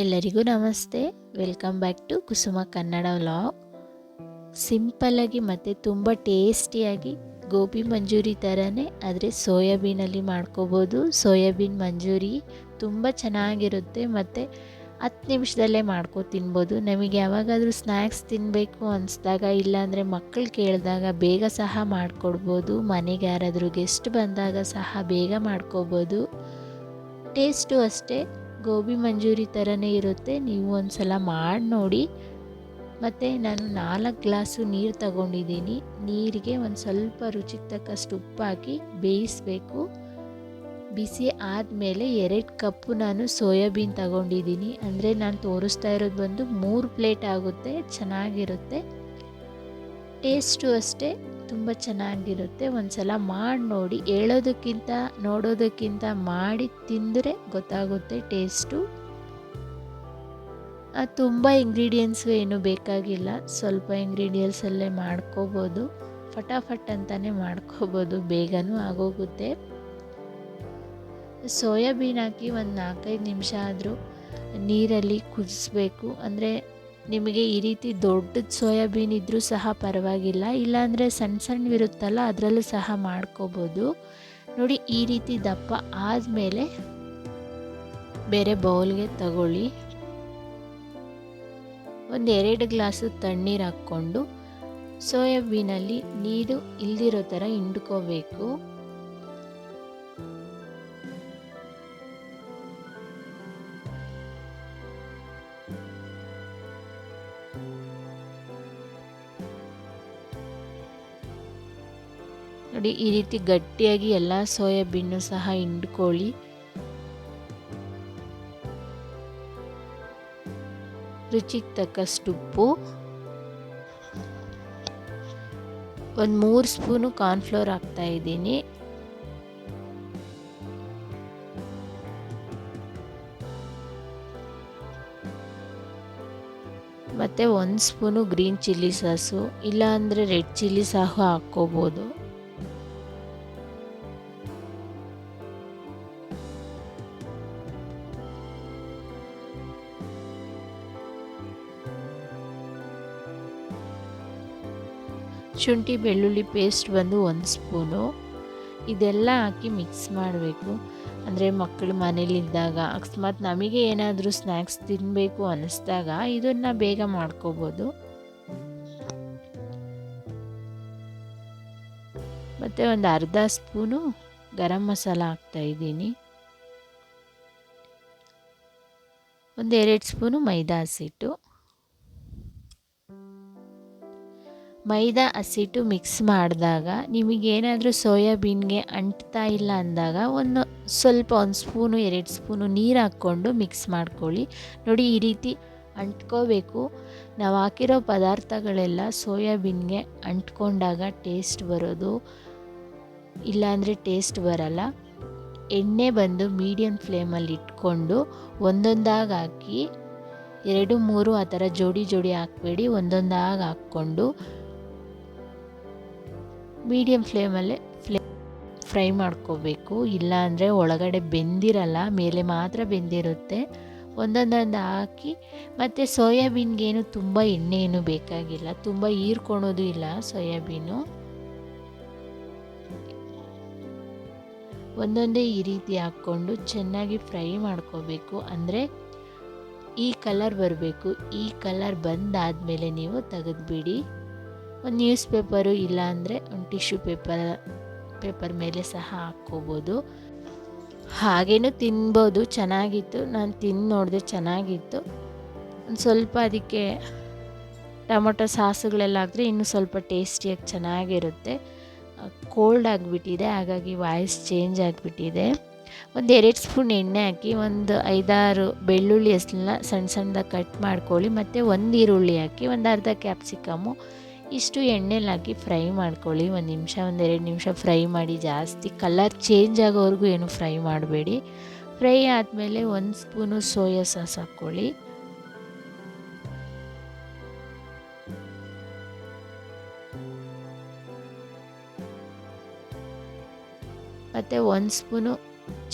ಎಲ್ಲರಿಗೂ ನಮಸ್ತೆ. Welcome back to Kusuma Kannada vlog. ಸಿಂಪಲ್ಲಾಗಿ ಮತ್ತು ತುಂಬ ಟೇಸ್ಟಿಯಾಗಿ ಗೋಬಿ ಮಂಚೂರಿ ಥರನೇ ಆದರೆ ಸೋಯಾಬೀನಲ್ಲಿ ಮಾಡ್ಕೋಬೋದು. ಸೋಯಾಬೀನ್ ಮಂಚೂರಿ ತುಂಬ ಚೆನ್ನಾಗಿರುತ್ತೆ ಮತ್ತು 10 ನಿಮಿಷದಲ್ಲೇ ತಿನ್ಬೋದು. ನಮಗೆ ಯಾವಾಗಾದರೂ ಸ್ನ್ಯಾಕ್ಸ್ ತಿನ್ನಬೇಕು ಅನಿಸ್ದಾಗ, ಇಲ್ಲಾಂದರೆ ಮಕ್ಕಳು ಕೇಳಿದಾಗ ಬೇಗ ಸಹ ಮಾಡಿಕೊಡ್ಬೋದು. ಮನೆಗೆ ಯಾರಾದರೂ ಗೆಸ್ಟ್ ಬಂದಾಗ ಸಹ ಬೇಗ ಮಾಡ್ಕೋಬೋದು. ಟೇಸ್ಟು ಅಷ್ಟೇ ಗೋಬಿ ಮಂಚೂರಿ ಥರನೇ ಇರುತ್ತೆ. ನೀವು ಒಂದು ಸಲ ಮಾಡಿ ನೋಡಿ. ಮತ್ತು ನಾನು 4 ಗ್ಲಾಸು ನೀರು ತಗೊಂಡಿದ್ದೀನಿ. ನೀರಿಗೆ ಒಂದು ಸ್ವಲ್ಪ ರುಚಿಗೆ ತಕ್ಕಷ್ಟು ಉಪ್ಪು ಹಾಕಿ ಬೇಯಿಸಬೇಕು. ಬಿಸಿ ಆದಮೇಲೆ 2 ಕಪ್ಪು ನಾನು ಸೋಯಾಬೀನ್ ತಗೊಂಡಿದ್ದೀನಿ. ಅಂದರೆ ನಾನು ತೋರಿಸ್ತಾ ಇರೋದು ಬಂದು 3 ಪ್ಲೇಟ್ ಆಗುತ್ತೆ. ಚೆನ್ನಾಗಿರುತ್ತೆ. ಟೇಸ್ಟು ಅಷ್ಟೇ ತುಂಬ ಚೆನ್ನಾಗಿರುತ್ತೆ. ಒಂದು ಸಲ ಮಾಡಿ ನೋಡಿ. ಹೇಳೋದಕ್ಕಿಂತ ನೋಡೋದಕ್ಕಿಂತ ಮಾಡಿ ತಿಂದರೆ ಗೊತ್ತಾಗುತ್ತೆ ಟೇಸ್ಟು. ತುಂಬ ಇಂಗ್ರೀಡಿಯೆಂಟ್ಸು ಏನು ಬೇಕಾಗಿಲ್ಲ, ಸ್ವಲ್ಪ ಇಂಗ್ರೀಡಿಯೆಂಟ್ಸಲ್ಲೇ ಮಾಡ್ಕೋಬೋದು. ಫಟಾಫಟ್ ಅಂತಲೇ ಮಾಡ್ಕೋಬೋದು, ಬೇಗನೂ ಆಗೋಗುತ್ತೆ. ಸೋಯಾಬೀನ್ ಹಾಕಿ ಒಂದು 4-5 ನಿಮಿಷ ಆದರೂ ನೀರಲ್ಲಿ ಕುದಿಸ್ಬೇಕು. ಅಂದರೆ ನಿಮಗೆ ಈ ರೀತಿ ದೊಡ್ಡದು ಸೋಯಾಬೀನ್ ಇದ್ದರೂ ಸಹ ಪರವಾಗಿಲ್ಲ, ಇಲ್ಲಾಂದರೆ ಸಣ್ಣವಿರುತ್ತಲ್ಲ ಅದರಲ್ಲೂ ಸಹ ಮಾಡ್ಕೋಬೋದು. ನೋಡಿ, ಈ ರೀತಿ ದಪ್ಪ ಆದಮೇಲೆ ಬೇರೆ ಬೌಲ್ಗೆ ತಗೊಳ್ಳಿ. ಒಂದು 2 ಗ್ಲಾಸು ತಣ್ಣೀರು ಹಾಕ್ಕೊಂಡು ಸೋಯಾಬೀನಲ್ಲಿ ನೀರು ಇಲ್ದಿರೋ ಥರ ಹಿಂಡ್ಕೋಬೇಕು. ನೋಡಿ, ಈ ರೀತಿ ಗಟ್ಟಿಯಾಗಿ ಎಲ್ಲ ಸೋಯಾಬೀನು ಸಹ ಹಿಂಡ್ಕೊಳ್ಳಿ. ರುಚಿಗೆ ತಕ್ಕಷ್ಟು ಉಪ್ಪು, ಒಂದು 3 ಸ್ಪೂನು ಕಾರ್ನ್ಫ್ಲೋರ್ ಹಾಕ್ತಾ ಇದ್ದೀನಿ. ಮತ್ತು 1 ಸ್ಪೂನು ಗ್ರೀನ್ ಚಿಲ್ಲಿ ಸಾಸು, ಇಲ್ಲಾಂದರೆ ರೆಡ್ ಚಿಲ್ಲಿ ಸಹ ಹಾಕ್ಕೋಬೋದು. ಶುಂಠಿ ಬೆಳ್ಳುಳ್ಳಿ ಪೇಸ್ಟ್ ಬಂದು 1 ಸ್ಪೂನು. ಇದೆಲ್ಲ ಹಾಕಿ ಮಿಕ್ಸ್ ಮಾಡಬೇಕು. ಅಂದರೆ ಮಕ್ಕಳು ಮನೇಲಿದ್ದಾಗ ಅಕಸ್ಮಾತ್ ನಮಗೆ ಏನಾದರೂ ಸ್ನ್ಯಾಕ್ಸ್ ತಿನ್ನಬೇಕು ಅನ್ನಿಸ್ದಾಗ ಇದನ್ನು ಬೇಗ ಮಾಡ್ಕೋಬೋದು. ಮತ್ತು ಒಂದು ಅರ್ಧ ಸ್ಪೂನು ಗರಂ ಮಸಾಲ ಹಾಕ್ತಾಯಿದ್ದೀನಿ. ಒಂದು 2 ಸ್ಪೂನು ಮೈದಾ ಹಸಿಟ್ಟು. ಮೈದಾ ಹಸಿಟ್ಟು ಮಿಕ್ಸ್ ಮಾಡಿದಾಗ ನಿಮಗೇನಾದರೂ ಸೋಯಾಬೀನ್ಗೆ ಅಂಟ್ತಾ ಇಲ್ಲ ಅಂದಾಗ ಒಂದು ಸ್ಪೂನು 2 ಸ್ಪೂನು ನೀರು ಹಾಕ್ಕೊಂಡು ಮಿಕ್ಸ್ ಮಾಡ್ಕೊಳ್ಳಿ. ನೋಡಿ, ಈ ರೀತಿ ಅಂಟ್ಕೋಬೇಕು. ನಾವು ಹಾಕಿರೋ ಪದಾರ್ಥಗಳೆಲ್ಲ ಸೋಯಾಬೀನ್ಗೆ ಅಂಟ್ಕೊಂಡಾಗ ಟೇಸ್ಟ್ ಬರೋದು, ಇಲ್ಲಾಂದರೆ ಟೇಸ್ಟ್ ಬರಲ್ಲ. ಎಣ್ಣೆ ಬಂದು ಮೀಡಿಯಮ್ ಫ್ಲೇಮಲ್ಲಿ ಇಟ್ಕೊಂಡು ಒಂದೊಂದಾಗಿ ಹಾಕಿ, 2-3 ಆ ಥರ ಜೋಡಿ ಹಾಕಬೇಡಿ, ಒಂದೊಂದಾಗಿ ಹಾಕ್ಕೊಂಡು ಮೀಡಿಯಮ್ ಫ್ಲೇಮಲ್ಲೇ ಫ್ರೈ ಮಾಡ್ಕೋಬೇಕು. ಇಲ್ಲಾಂದರೆ ಒಳಗಡೆ ಬೆಂದಿರಲ್ಲ, ಮೇಲೆ ಮಾತ್ರ ಬೆಂದಿರುತ್ತೆ. ಒಂದೊಂದೊಂದು ಹಾಕಿ, ಮತ್ತು ಸೋಯಾಬೀನ್ಗೇನು ತುಂಬ ಎಣ್ಣೆ ಏನು ಬೇಕಾಗಿಲ್ಲ, ತುಂಬ ಹೀರ್ಕೊಳೋದು ಇಲ್ಲ ಸೋಯಾಬೀನು. ಒಂದೊಂದೇ ಈ ರೀತಿ ಹಾಕ್ಕೊಂಡು ಚೆನ್ನಾಗಿ ಫ್ರೈ ಮಾಡ್ಕೋಬೇಕು. ಅಂದರೆ ಈ ಕಲರ್ ಬರಬೇಕು. ಈ ಕಲರ್ ಬಂದಾದಮೇಲೆ ನೀವು ತೆಗೆದುಬಿಡಿ. ಒಂದು ನ್ಯೂಸ್ ಪೇಪರು ಇಲ್ಲಾಂದರೆ ಒಂದು ಟಿಶ್ಯೂ ಪೇಪರ್ ಮೇಲೆ ಸಹ ಹಾಕ್ಕೋಬೋದು. ಹಾಗೇನೂ ತಿನ್ಬೋದು. ಚೆನ್ನಾಗಿತ್ತು, ನಾನು ತಿಂದು ನೋಡಿದೆ, ಚೆನ್ನಾಗಿತ್ತು. ಒಂದು ಸ್ವಲ್ಪ ಅದಕ್ಕೆ ಟೊಮೊಟೊ ಸಾಸುಗಳೆಲ್ಲ ಹಾಕಿದ್ರೆ ಇನ್ನೂ ಸ್ವಲ್ಪ ಟೇಸ್ಟಿಯಾಗಿ ಚೆನ್ನಾಗಿರುತ್ತೆ. ಕೋಲ್ಡ್ ಆಗಿಬಿಟ್ಟಿದೆ, ಹಾಗಾಗಿ ವಾಯ್ಸ್ ಚೇಂಜ್ ಆಗಿಬಿಟ್ಟಿದೆ. ಒಂದು 2 ಸ್ಪೂನ್ ಎಣ್ಣೆ ಹಾಕಿ, ಒಂದು 5-6 ಬೆಳ್ಳುಳ್ಳಿ ಹೆಸಳನ್ನ ಸಣ್ಣದಾಗಿ ಕಟ್ ಮಾಡ್ಕೊಳ್ಳಿ. ಮತ್ತು 1 ಈರುಳ್ಳಿ ಹಾಕಿ, ಒಂದು ಅರ್ಧ ಕ್ಯಾಪ್ಸಿಕಮ್ಮು, ಇಷ್ಟು ಎಣ್ಣೆಲಿ ಹಾಕಿ ಫ್ರೈ ಮಾಡ್ಕೊಳ್ಳಿ. 1 ನಿಮಿಷ, 1-2 ನಿಮಿಷ ಫ್ರೈ ಮಾಡಿ. ಜಾಸ್ತಿ ಕಲರ್ ಚೇಂಜ್ ಆಗೋವರೆಗೂ ಏನು ಫ್ರೈ ಮಾಡಬೇಡಿ. ಫ್ರೈ ಆದಮೇಲೆ 1 ಸ್ಪೂನು ಸೋಯಾ ಸಾಸ್ ಹಾಕ್ಕೊಳ್ಳಿ. ಮತ್ತು 1 ಸ್ಪೂನು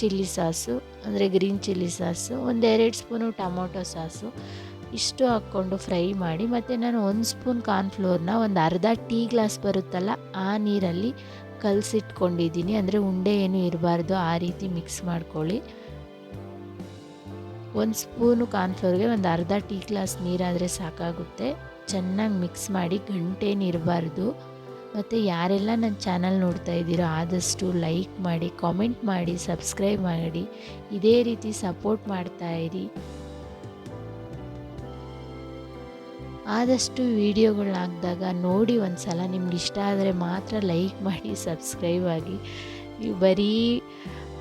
ಚಿಲ್ಲಿ ಸಾಸು ಅಂದರೆ ಗ್ರೀನ್ ಚಿಲ್ಲಿ ಸಾಸು, ಒಂದೆರಡು ಸ್ಪೂನು ಟೊಮೊಟೊ ಸಾಸು ಇಷ್ಟು ಹಾಕ್ಕೊಂಡು ಫ್ರೈ ಮಾಡಿ, ಮತ್ತು ನಾನು 1 ಸ್ಪೂನ್ ಕಾರ್ನ್ಫ್ಲೋರ್ನ ಒಂದು ಅರ್ಧ ಟೀ ಗ್ಲಾಸ್ ಬರುತ್ತಲ್ಲ ಆ ನೀರಲ್ಲಿ ಕಲಸಿಟ್ಕೊಂಡಿದ್ದೀನಿ. ಅಂದರೆ ಉಂಡೆ ಏನು ಇರಬಾರ್ದು, ಆ ರೀತಿ ಮಿಕ್ಸ್ ಮಾಡ್ಕೊಳ್ಳಿ. 1 ಸ್ಪೂನು ಕಾರ್ನ್ಫ್ಲೋರ್ಗೆ ಒಂದು ಅರ್ಧ ಟೀ ಗ್ಲಾಸ್ ನೀರಾದರೆ ಸಾಕಾಗುತ್ತೆ. ಚೆನ್ನಾಗಿ ಮಿಕ್ಸ್ ಮಾಡಿ, ಗಂಟೇನಿರಬಾರ್ದು. ಮತ್ತು ಯಾರೆಲ್ಲ ನನ್ನ ಚಾನಲ್ ನೋಡ್ತಾ ಇದ್ದೀರೋ ಆದಷ್ಟು ಲೈಕ್ ಮಾಡಿ, ಕಾಮೆಂಟ್ ಮಾಡಿ, ಸಬ್ಸ್ಕ್ರೈಬ್ ಮಾಡಿ, ಇದೇ ರೀತಿ ಸಪೋರ್ಟ್ ಮಾಡ್ತಾಯಿರಿ. ಆದಷ್ಟು ವೀಡಿಯೋಗಳನ್ನ ಹಾಕಿದಾಗ ನೋಡಿ ಒಂದು ಸಲ, ನಿಮ್ಗೆ ಇಷ್ಟ ಆದರೆ ಮಾತ್ರ ಲೈಕ್ ಮಾಡಿ, ಸಬ್ಸ್ಕ್ರೈಬ್ ಆಗಿ. ನೀವು ಬರೀ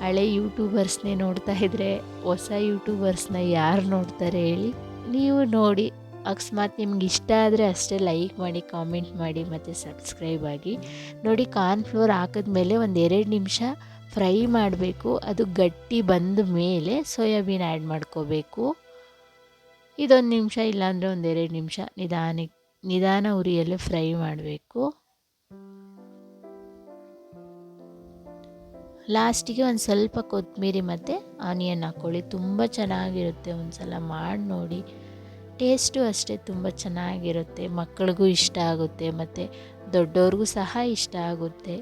ಹಳೆ ಯೂಟ್ಯೂಬರ್ಸ್ನೇ ನೋಡ್ತಾ ಇದ್ದರೆ ಹೊಸ ಯೂಟ್ಯೂಬರ್ಸ್ನ ಯಾರು ನೋಡ್ತಾರೆ ಹೇಳಿ? ನೀವು ನೋಡಿ, ಅಕಸ್ಮಾತ್ ನಿಮ್ಗೆ ಇಷ್ಟ ಆದರೆ ಅಷ್ಟೇ ಲೈಕ್ ಮಾಡಿ, ಕಾಮೆಂಟ್ ಮಾಡಿ ಮತ್ತು ಸಬ್ಸ್ಕ್ರೈಬ್ ಆಗಿ. ನೋಡಿ, ಕಾರ್ನ್ಫ್ಲೋರ್ ಹಾಕಿದ್ಮೇಲೆ ಒಂದು 2 ನಿಮಿಷ ಫ್ರೈ ಮಾಡಬೇಕು. ಅದು ಗಟ್ಟಿ ಬಂದ ಮೇಲೆ ಸೋಯಾಬೀನ್ ಆ್ಯಡ್ ಮಾಡ್ಕೋಬೇಕು. ಇದೊಂದು ನಿಮಿಷ ಇಲ್ಲಾಂದರೆ ಒಂದು 2 ನಿಮಿಷ ನಿಧಾನ ಉರಿಯಲ್ಲೇ ಫ್ರೈ ಮಾಡಬೇಕು. ಲಾಸ್ಟಿಗೆ ಒಂದು ಸ್ವಲ್ಪ ಕೊತ್ತಂಬರಿ ಮತ್ತು ಆನಿಯನ್ ಹಾಕ್ಕೊಳ್ಳಿ. ತುಂಬ ಚೆನ್ನಾಗಿರುತ್ತೆ, ಒಂದು ಸಲ ಮಾಡಿ ನೋಡಿ. ಟೇಸ್ಟು ಅಷ್ಟೇ ತುಂಬ ಚೆನ್ನಾಗಿರುತ್ತೆ, ಮಕ್ಕಳಿಗೂ ಇಷ್ಟ ಆಗುತ್ತೆ ಮತ್ತು ದೊಡ್ಡವ್ರಿಗೂ ಸಹ ಇಷ್ಟ ಆಗುತ್ತೆ.